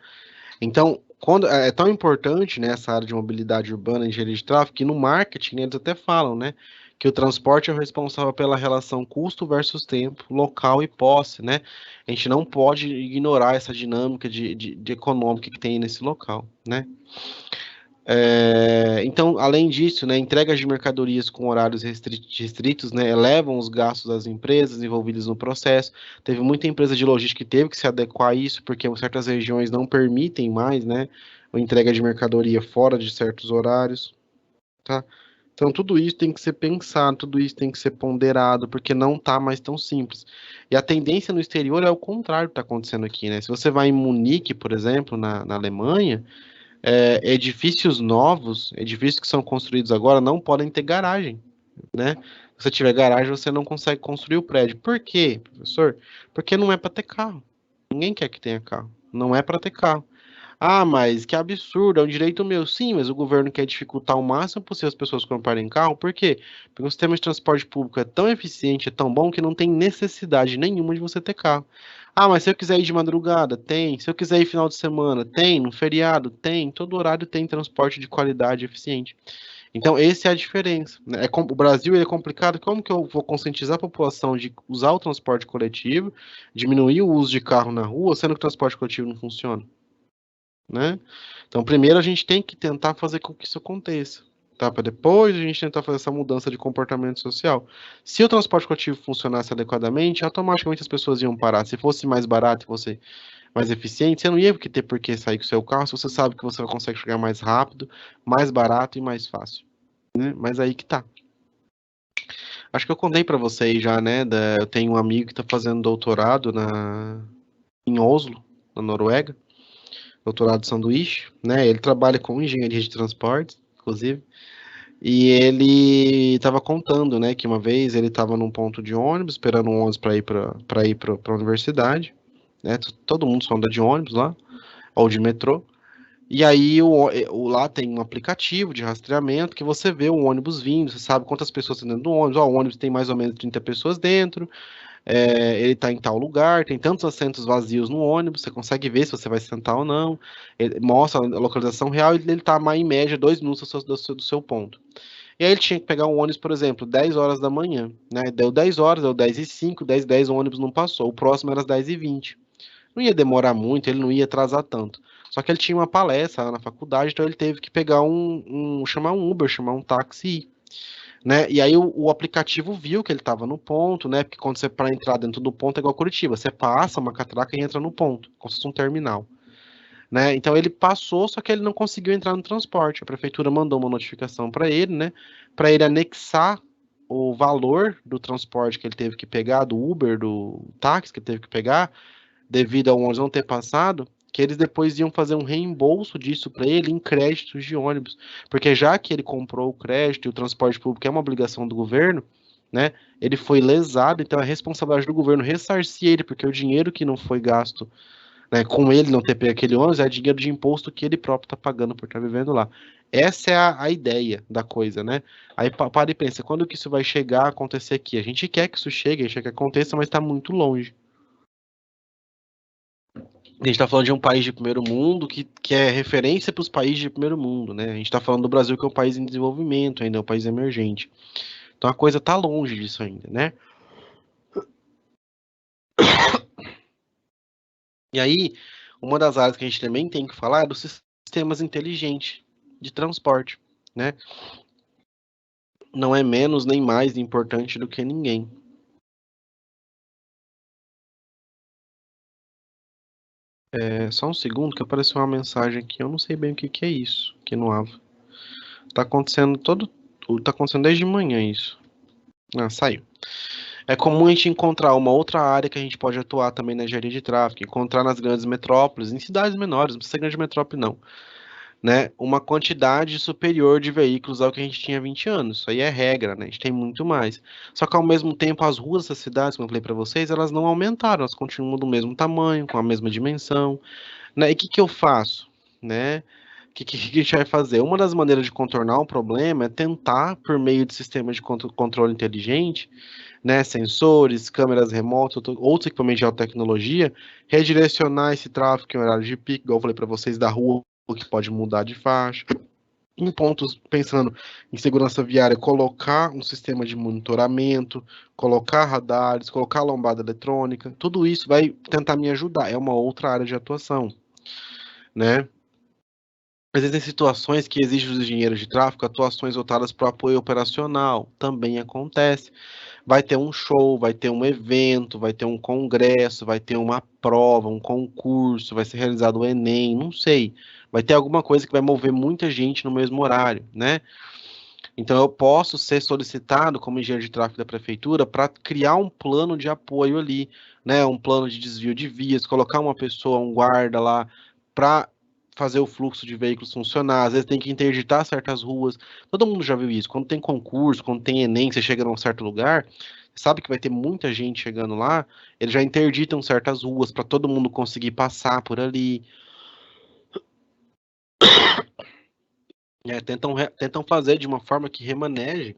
Então, quando é tão importante, né, essa área de mobilidade urbana e engenharia de tráfego, que no marketing, né, eles até falam, né, que o transporte é o responsável pela relação custo versus tempo, local e posse, né? A gente não pode ignorar essa dinâmica de econômica que tem nesse local, né? Então, além disso, né, entregas de mercadorias com horários restritos, né, elevam os gastos das empresas envolvidas no processo. Teve muita empresa de logística que teve que se adequar a isso, porque certas regiões não permitem mais, né, a entrega de mercadoria fora de certos horários, tá? Então, tudo isso tem que ser pensado, tudo isso tem que ser ponderado, porque não está mais tão simples. E a tendência no exterior é o contrário que está acontecendo aqui, né? Se você vai em Munique, por exemplo, na Alemanha, edifícios novos, edifícios que são construídos agora, não podem ter garagem, né? Se você tiver garagem, você não consegue construir o prédio. Por quê, professor? Porque não é para ter carro. Ninguém quer que tenha carro. Não é para ter carro. Ah, mas que absurdo, é um direito meu. Sim, mas o governo quer dificultar o máximo possível as pessoas comprarem carro. Por quê? Porque o sistema de transporte público é tão eficiente, é tão bom, que não tem necessidade nenhuma de você ter carro. Ah, mas se eu quiser ir de madrugada, tem. Se eu quiser ir final de semana, tem. No feriado, tem. Todo horário tem transporte de qualidade e eficiente. Então, essa é a diferença, né? O Brasil ele é complicado. Como que eu vou conscientizar a população de usar o transporte coletivo, diminuir o uso de carro na rua, sendo que o transporte coletivo não funciona? Né? Então, primeiro a gente tem que tentar fazer com que isso aconteça, tá? Para depois a gente tentar fazer essa mudança de comportamento social. Se o transporte coletivo funcionasse adequadamente, automaticamente as pessoas iam parar. Se fosse mais barato, fosse mais eficiente, você não ia ter por que sair com o seu carro, se você sabe que você consegue chegar mais rápido, mais barato e mais fácil, né? Mas aí que tá. Acho que eu contei para vocês já, né? Eu tenho um amigo que está fazendo doutorado em Oslo, na Noruega. Doutorado de sanduíche, né? Ele trabalha com engenharia de transportes, inclusive. E ele estava contando, né, que uma vez ele estava num ponto de ônibus, esperando um ônibus para ir para a universidade, né? Todo mundo só anda de ônibus lá, ou de metrô. E aí lá tem um aplicativo de rastreamento que você vê o ônibus vindo, você sabe quantas pessoas estão dentro do ônibus. Ó, o ônibus tem mais ou menos 30 pessoas dentro, ele está em tal lugar, tem tantos assentos vazios no ônibus, você consegue ver se você vai sentar ou não, ele mostra a localização real e ele está em média 2 minutos do seu ponto. E aí ele tinha que pegar um ônibus, por exemplo, 10 horas da manhã, né? Deu 10 horas, deu 10h05, 10h10 o ônibus não passou, o próximo era às 10h20. Não ia demorar muito, ele não ia atrasar tanto. Só que ele tinha uma palestra lá na faculdade, então ele teve que pegar chamar um Uber, chamar um táxi, né? E aí o aplicativo viu que ele estava no ponto, né? Porque quando você para entrar dentro do ponto é igual Curitiba, você passa uma catraca e entra no ponto, como se fosse um terminal, né? Então ele passou, só que ele não conseguiu entrar no transporte. A prefeitura mandou uma notificação para ele, né? Para ele anexar o valor do transporte que ele teve que pegar, do Uber, do táxi que ele teve que pegar, devido ao ônibus não ter passado, que eles depois iam fazer um reembolso disso para ele em créditos de ônibus. Porque já que ele comprou o crédito e o transporte público é uma obrigação do governo, né? Ele foi lesado, então é responsabilidade do governo ressarcir ele, porque o dinheiro que não foi gasto, né, com ele não ter pego aquele ônibus é dinheiro de imposto que ele próprio está pagando por estar vivendo lá. Essa é a ideia da coisa, né? Aí para e pensa, quando que isso vai chegar a acontecer aqui? A gente quer que isso chegue, a gente quer que aconteça, mas está muito longe. A gente está falando de um país de primeiro mundo que é referência para os países de primeiro mundo, né? A gente está falando do Brasil, que é um país em desenvolvimento ainda, é um país emergente. Então a coisa está longe disso ainda, né? E aí, uma das áreas que a gente também tem que falar é dos sistemas inteligentes de transporte, né? Não é menos nem mais importante do que ninguém. É só um segundo que apareceu uma mensagem aqui, eu não sei bem o que que é isso, aqui no Ava. Tá acontecendo desde manhã isso. Ah, saiu. É comum a gente encontrar uma outra área que a gente pode atuar também na engenharia de tráfego, encontrar nas grandes metrópoles, em cidades menores, não precisa ser grande metrópole não, né? Uma quantidade superior de veículos ao que a gente tinha há 20 anos. Isso aí é regra, né? A gente tem muito mais. Só que ao mesmo tempo as ruas das cidades, como eu falei para vocês, elas não aumentaram, elas continuam do mesmo tamanho, com a mesma dimensão, né? E o que que eu faço, né? O que a gente vai fazer? Uma das maneiras de contornar o problema é tentar, por meio de sistemas de controle inteligente, né, sensores, câmeras remotas, outros equipamentos de alta tecnologia, redirecionar esse tráfego em horário de pico, igual eu falei para vocês, da rua, que pode mudar de faixa. Em pontos, pensando em segurança viária, colocar um sistema de monitoramento, colocar radares, colocar lombada eletrônica, tudo isso vai tentar me ajudar. É uma outra área de atuação, né? Existem situações que exigem os engenheiros de tráfego, atuações voltadas para o apoio operacional, também acontece. Vai ter um show, vai ter um evento, vai ter um congresso, vai ter uma prova, um concurso, vai ser realizado o Enem, não sei. Vai ter alguma coisa que vai mover muita gente no mesmo horário, né? Então eu posso ser solicitado como engenheiro de tráfego da prefeitura para criar um plano de apoio ali, né? Um plano de desvio de vias, colocar uma pessoa, um guarda lá para fazer o fluxo de veículos funcionar. Às vezes tem que interditar certas ruas. Todo mundo já viu isso. Quando tem concurso, quando tem Enem, você chega num certo lugar, sabe que vai ter muita gente chegando lá, eles já interditam certas ruas para todo mundo conseguir passar por ali. Tentam fazer de uma forma que remaneje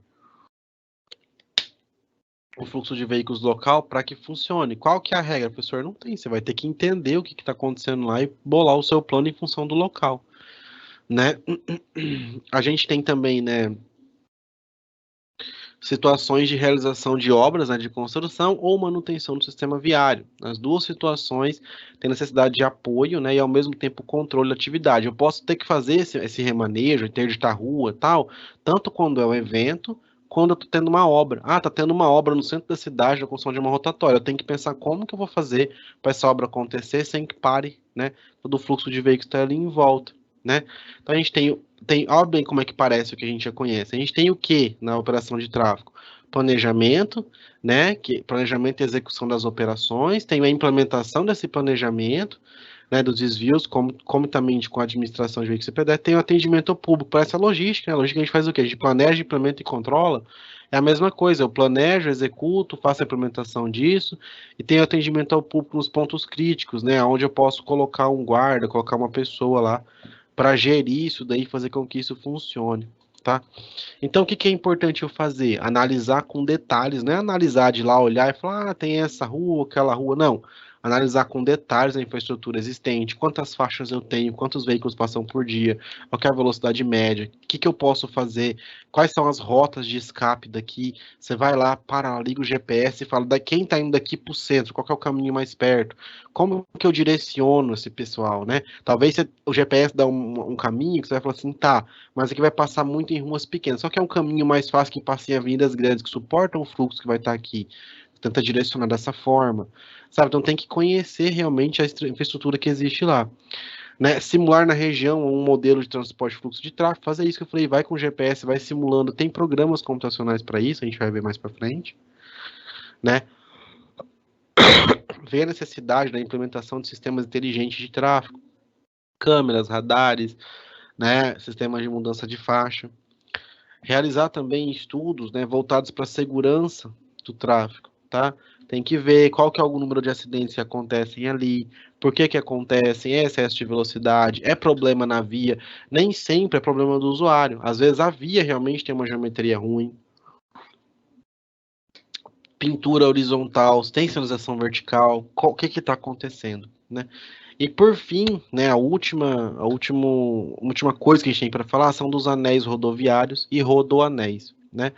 o fluxo de veículos local para que funcione. Qual que é a regra, professor? Não tem. Você vai ter que entender o que está acontecendo lá e bolar o seu plano em função do local, né? A gente tem também, né, situações de realização de obras, né, de construção ou manutenção do sistema viário. Nas duas situações, tem necessidade de apoio, né, e ao mesmo tempo controle da atividade. Eu posso ter que fazer esse remanejo, interditar rua, tal, tanto quando é um evento, quando eu estou tendo uma obra. Ah, está tendo uma obra no centro da cidade, na construção de uma rotatória. Eu tenho que pensar como que eu vou fazer para essa obra acontecer sem que pare, né, todo o fluxo de veículos está ali em volta, né? Então a gente olha bem como é que parece o que a gente já conhece. A gente tem o que na operação de tráfego? Planejamento, né? Planejamento e execução das operações, tem a implementação desse planejamento, né, dos desvios, comitamente com a administração de veículos CPD, tem o atendimento ao público, para essa logística, né? A logística a gente faz o quê? A gente planeja, implementa e controla. É a mesma coisa, eu planejo, executo, faço a implementação disso, e tem o atendimento ao público nos pontos críticos, né? Onde eu posso colocar um guarda, colocar uma pessoa lá para gerir isso daí, fazer com que isso funcione, tá? Então, o que, que é importante eu fazer? Analisar com detalhes, não é analisar de lá, olhar e falar, tem essa rua, aquela rua, não. Analisar com detalhes a infraestrutura existente, quantas faixas eu tenho, quantos veículos passam por dia, qual é a velocidade média, o que, que eu posso fazer, quais são as rotas de escape daqui. Você vai lá, para, liga o GPS e fala, quem está indo daqui para o centro, qual é o caminho mais perto, como que eu direciono esse pessoal, né? Talvez o GPS dá um caminho que você vai falar assim, tá, mas aqui vai passar muito em ruas pequenas, só que é um caminho mais fácil que passe em avenidas grandes, que suportam o fluxo que vai estar aqui. Tenta direcionar dessa forma, sabe? Então tem que conhecer realmente a infraestrutura que existe lá, né? Simular na região um modelo de transporte fluxo de tráfego, fazer isso que eu falei, vai com o GPS, vai simulando, tem programas computacionais para isso, a gente vai ver mais para frente, né? Ver a necessidade da implementação de sistemas inteligentes de tráfego, câmeras, radares, né? Sistemas de mudança de faixa. Realizar também estudos, né, voltados para a segurança do tráfego, tá? Tem que ver qual que é o número de acidentes que acontecem ali, por que que acontecem, é excesso de velocidade, é problema na via, nem sempre é problema do usuário. Às vezes a via realmente tem uma geometria ruim, pintura horizontal, tem sinalização vertical, o que que está acontecendo, né? E por fim, né, a última coisa que a gente tem para falar são dos anéis rodoviários e rodoanéis, né?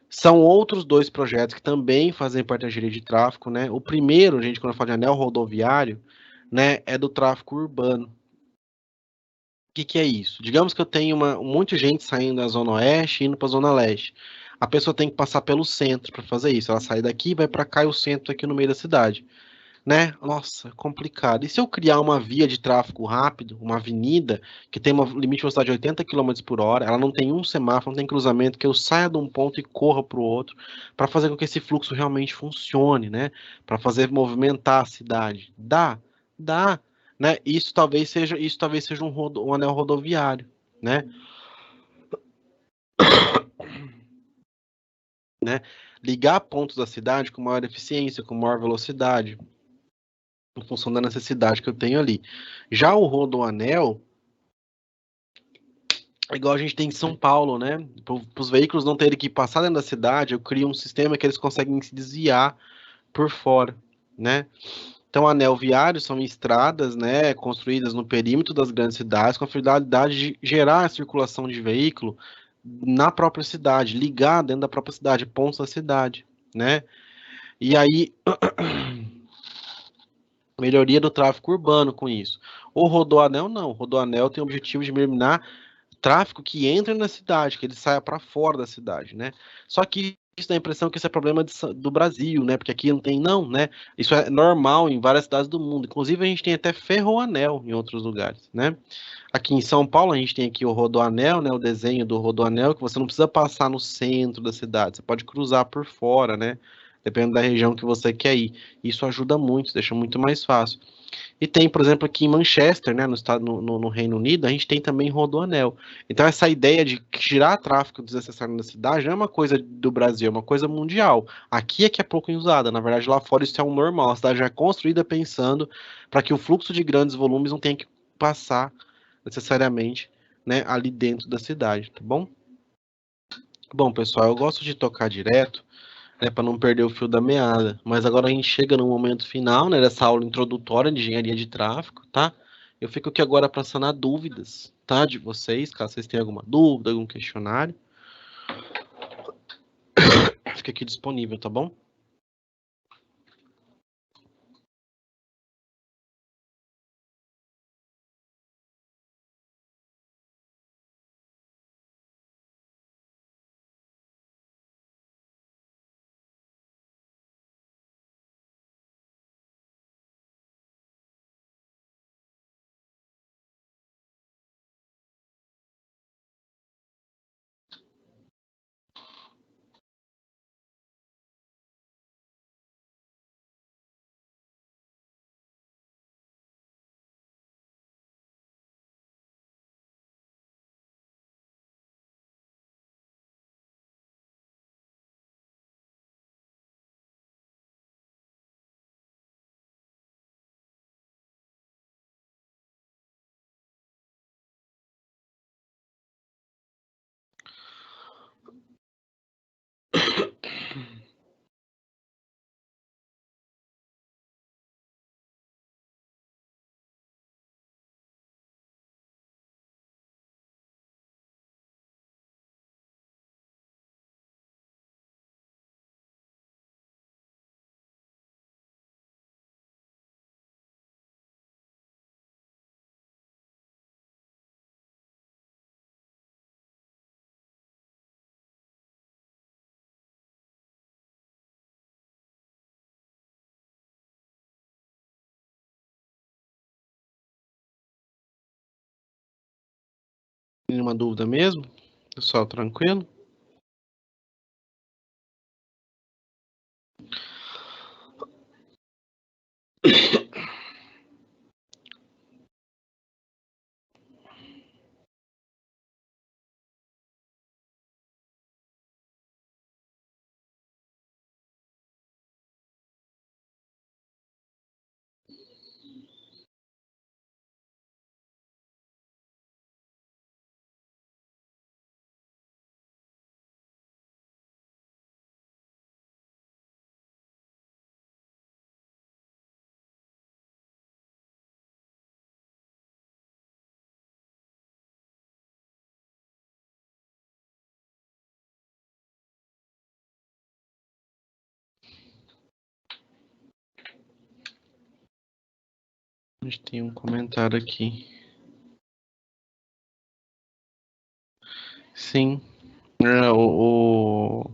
São outros dois projetos que também fazem parte da engenharia de tráfego, né? O primeiro, gente, quando eu falo de anel rodoviário, né, é do tráfego urbano. O que é isso? Digamos que eu tenho muita gente saindo da Zona Oeste e indo para a Zona Leste. A pessoa tem que passar pelo centro para fazer isso. Ela sai daqui, vai para cá e o centro aqui no meio da cidade, né? Nossa, complicado. E se eu criar uma via de tráfego rápido, uma avenida, que tem um limite de velocidade de 80 km por hora, ela não tem um semáforo, não tem cruzamento, que eu saia de um ponto e corra para o outro, para fazer com que esse fluxo realmente funcione, né? Para fazer movimentar a cidade. Dá, né? Isso talvez seja um anel rodoviário, né? Né? Ligar pontos da cidade com maior eficiência, com maior velocidade, em função da necessidade que eu tenho ali. Já o rodoanel é igual a gente tem em São Paulo, né? Para os veículos não terem que passar dentro da cidade, eu crio um sistema que eles conseguem se desviar por fora, né? Então, anel viário são estradas, né, construídas no perímetro das grandes cidades, com a finalidade de gerar a circulação de veículo na própria cidade, ligar dentro da própria cidade, pontos da cidade, né? E aí, melhoria do tráfego urbano com isso. O rodoanel não. O rodoanel tem o objetivo de eliminar tráfego que entra na cidade, que ele saia para fora da cidade, né? Só que isso dá a impressão que isso é problema do Brasil, né? Porque aqui não tem, não, né? Isso é normal em várias cidades do mundo. Inclusive, a gente tem até ferroanel em outros lugares, né? Aqui em São Paulo, a gente tem aqui o rodoanel, né? O desenho do rodoanel, que você não precisa passar no centro da cidade, você pode cruzar por fora, né? Dependendo da região que você quer ir. Isso ajuda muito, deixa muito mais fácil. E tem, por exemplo, aqui em Manchester, né, no Reino Unido, a gente tem também rodoanel. Então, essa ideia de tirar tráfego desnecessário na cidade não é uma coisa do Brasil, é uma coisa mundial. Aqui é que é pouco usada, na verdade, lá fora isso é um normal. A cidade já é construída pensando para que o fluxo de grandes volumes não tenha que passar, necessariamente, né, ali dentro da cidade, tá bom? Bom, pessoal, eu gosto de tocar direto, né, para não perder o fio da meada, mas agora a gente chega no momento final, né, dessa aula introdutória de engenharia de tráfego, tá? Eu fico aqui agora para sanar dúvidas, tá, de vocês, caso vocês tenham alguma dúvida, algum questionário, fica aqui disponível, tá bom? Nenhuma dúvida mesmo? Pessoal, tranquilo? A gente tem um comentário aqui. Sim, o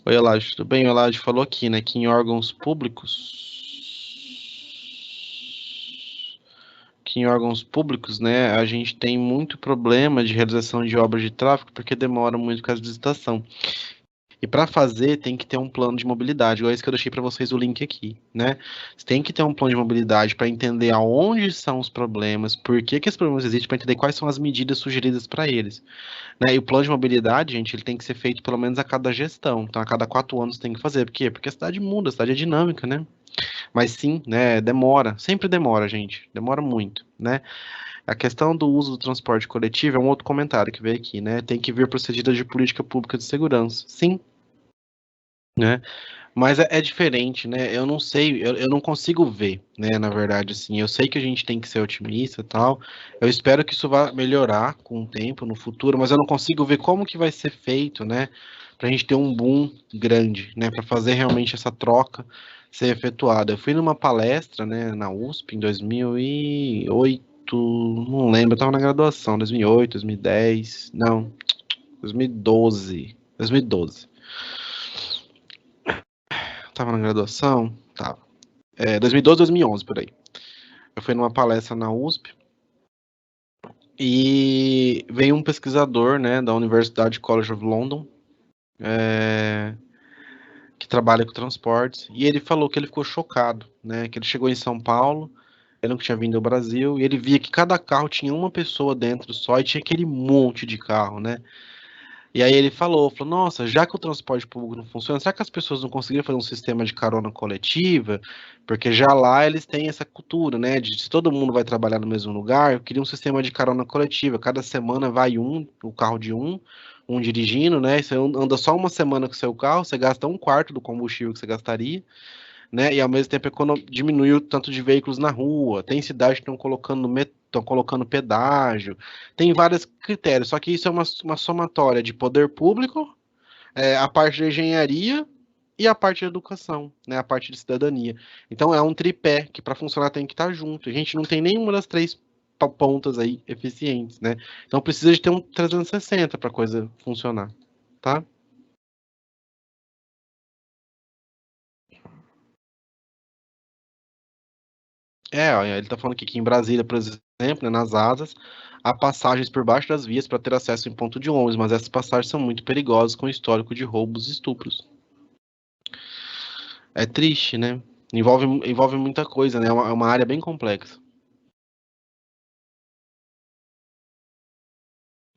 Eladio, tudo bem? O Eladio falou aqui, né, que em órgãos públicos, né, a gente tem muito problema de realização de obras de tráfego porque demora muito por causa de licitação. E para fazer, tem que ter um plano de mobilidade, igual esse que eu deixei para vocês o link aqui, né? Você tem que ter um plano de mobilidade para entender aonde são os problemas, por que que esses problemas existem, para entender quais são as medidas sugeridas para eles, né? E o plano de mobilidade, gente, ele tem que ser feito pelo menos a cada gestão. Então, a cada 4 anos tem que fazer. Por quê? Porque a cidade muda, a cidade é dinâmica, né? Mas sim, né? Demora. Sempre demora, gente. Demora muito, né? A questão do uso do transporte coletivo é um outro comentário que veio aqui, né? Tem que vir procedida de política pública de segurança. Sim, né? Mas é diferente, né? Eu não sei, eu não consigo ver, né? Na verdade, assim, eu sei que a gente tem que ser otimista e tal. Eu espero que isso vá melhorar com o tempo, no futuro, mas eu não consigo ver como que vai ser feito, né? Pra gente ter um boom grande, né? Para fazer realmente essa troca ser efetuada. Eu fui numa palestra, né, na USP em 2008, não lembro, eu tava na graduação, 2008, 2010, não, 2012, 2012. Tava na graduação? Tava. 2012, 2011, por aí. Eu fui numa palestra na USP e veio um pesquisador, né, da Universidade College of London, é, que trabalha com transportes, e ele falou que ele ficou chocado, né, que ele chegou em São Paulo, ele nunca tinha vindo ao Brasil, e ele via que cada carro tinha uma pessoa dentro só e tinha aquele monte de carro, né? E aí ele falou, nossa, já que o transporte público não funciona, será que as pessoas não conseguiram fazer um sistema de carona coletiva? Porque já lá eles têm essa cultura, né, de se todo mundo vai trabalhar no mesmo lugar, eu queria um sistema de carona coletiva. Cada semana vai o carro de um dirigindo, né? E você anda só uma semana com o seu carro, você gasta um quarto do combustível que você gastaria, né? E ao mesmo tempo diminui o tanto de veículos na rua. Tem cidades que estão colocando pedágio. Tem vários critérios, só que isso é uma somatória de poder público, a parte da engenharia e a parte da educação, né? A parte de cidadania. Então é um tripé que para funcionar tem que estar junto. A gente não tem nenhuma das três pontas aí eficientes, né? Então precisa de ter um 360 para a coisa funcionar, tá? Ó, ele está falando aqui que em Brasília, por exemplo, né, nas asas, há passagens por baixo das vias para ter acesso em ponto de ônibus, mas essas passagens são muito perigosas com histórico de roubos e estupros. É triste, né? Envolve muita coisa, né? É uma área bem complexa.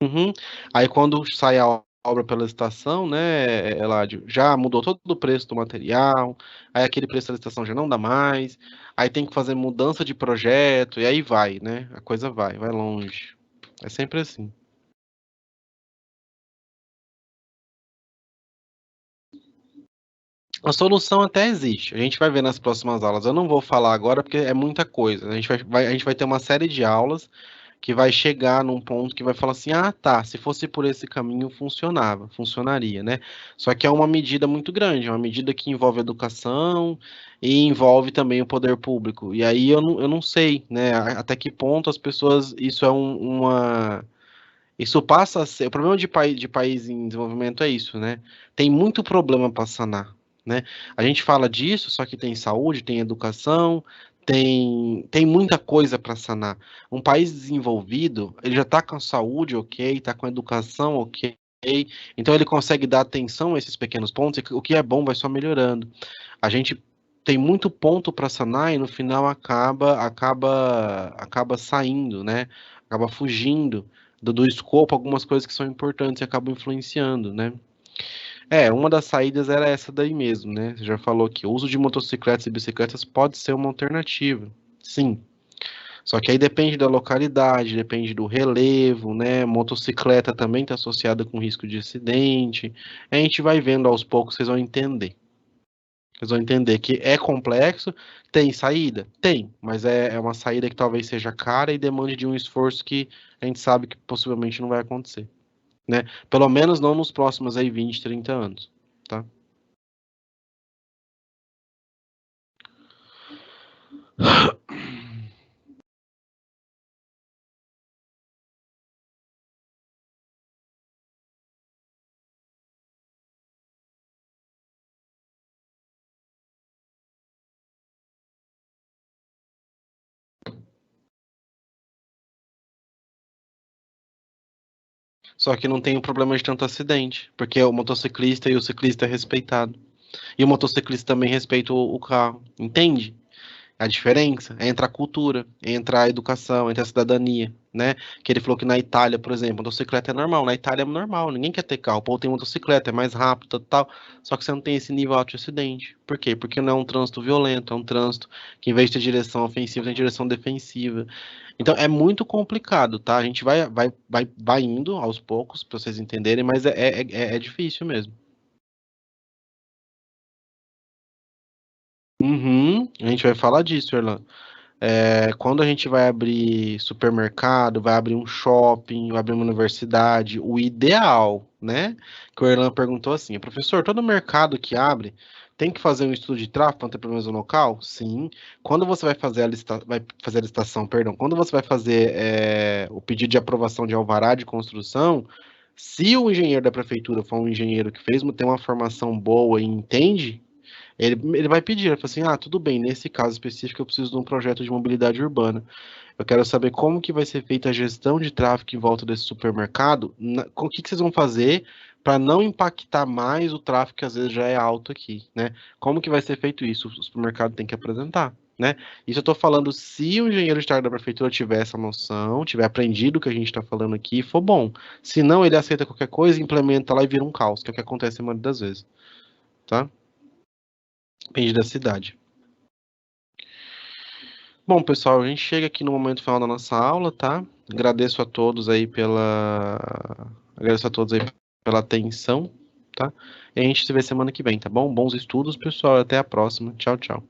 Uhum. Aí quando sai a obra pela licitação, né, Eladio, já mudou todo o preço do material, aí aquele preço da licitação já não dá mais, aí tem que fazer mudança de projeto, e aí vai, né? A coisa vai longe. É sempre assim. A solução até existe. A gente vai ver nas próximas aulas. Eu não vou falar agora porque é muita coisa. A gente vai ter uma série de aulas que vai chegar num ponto que vai falar assim: ah, tá, se fosse por esse caminho funcionaria, né? Só que é uma medida muito grande, é uma medida que envolve educação e envolve também o poder público. E aí eu não sei, né, até que ponto as pessoas, isso é isso passa a ser. O problema de país em desenvolvimento é isso, né? Tem muito problema para sanar, né? A gente fala disso, só que tem saúde, tem educação, tem muita coisa para sanar. Um país desenvolvido, ele já está com a saúde ok, está com a educação ok, então ele consegue dar atenção a esses pequenos pontos, e o que é bom vai só melhorando. A gente tem muito ponto para sanar e no final acaba saindo, né? Acaba fugindo do escopo algumas coisas que são importantes e acabam influenciando, né? Uma das saídas era essa daí mesmo, né? Você já falou que o uso de motocicletas e bicicletas pode ser uma alternativa. Sim. Só que aí depende da localidade, depende do relevo, né? Motocicleta também está associada com risco de acidente. A gente vai vendo aos poucos, vocês vão entender. Vocês vão entender que é complexo, tem saída? Tem, mas é uma saída que talvez seja cara e demande de um esforço que a gente sabe que possivelmente não vai acontecer, né? Pelo menos não nos próximos aí 20, 30 anos, tá? Só que não tem o problema de tanto acidente, porque o motociclista e o ciclista é respeitado. E o motociclista também respeita o carro, entende? A diferença é entre a cultura, entre a educação, entre a cidadania, né? Que ele falou que na Itália, por exemplo, motocicleta é normal. Na Itália é normal, ninguém quer ter carro. O povo tem motocicleta, é mais rápido, tal. Só que você não tem esse nível alto de acidente. Por quê? Porque não é um trânsito violento, é um trânsito que, em vez de ter direção ofensiva, tem direção defensiva. Então é muito complicado, tá? A gente vai indo aos poucos para vocês entenderem, mas é difícil mesmo. Uhum, a gente vai falar disso, Erlan. Quando a gente vai abrir supermercado, vai abrir um shopping, vai abrir uma universidade, o ideal, né? Que o Erlan perguntou assim, professor, todo mercado que abre tem que fazer um estudo de tráfego para ter problemas no local? Sim. Quando você vai fazer a licitação, perdão, quando você vai fazer o pedido de aprovação de alvará de construção, se o engenheiro da prefeitura for um engenheiro que tem uma formação boa e entende, ele vai pedir, ele fala assim, tudo bem, nesse caso específico eu preciso de um projeto de mobilidade urbana. Eu quero saber como que vai ser feita a gestão de tráfego em volta desse supermercado, o que que vocês vão fazer para não impactar mais o tráfego que às vezes já é alto aqui, né? Como que vai ser feito isso? O supermercado tem que apresentar. né? Isso eu estou falando se o engenheiro de da prefeitura tiver essa noção, tiver aprendido o que a gente está falando aqui, for bom. Se não, ele aceita qualquer coisa, implementa lá e vira um caos, que é o que acontece a maioria das vezes, tá? Depende da cidade. Bom, pessoal, a gente chega aqui no momento final da nossa aula, tá? Agradeço a todos aí pela atenção, tá? E a gente se vê semana que vem, tá bom? Bons estudos, pessoal. Até a próxima. Tchau, tchau.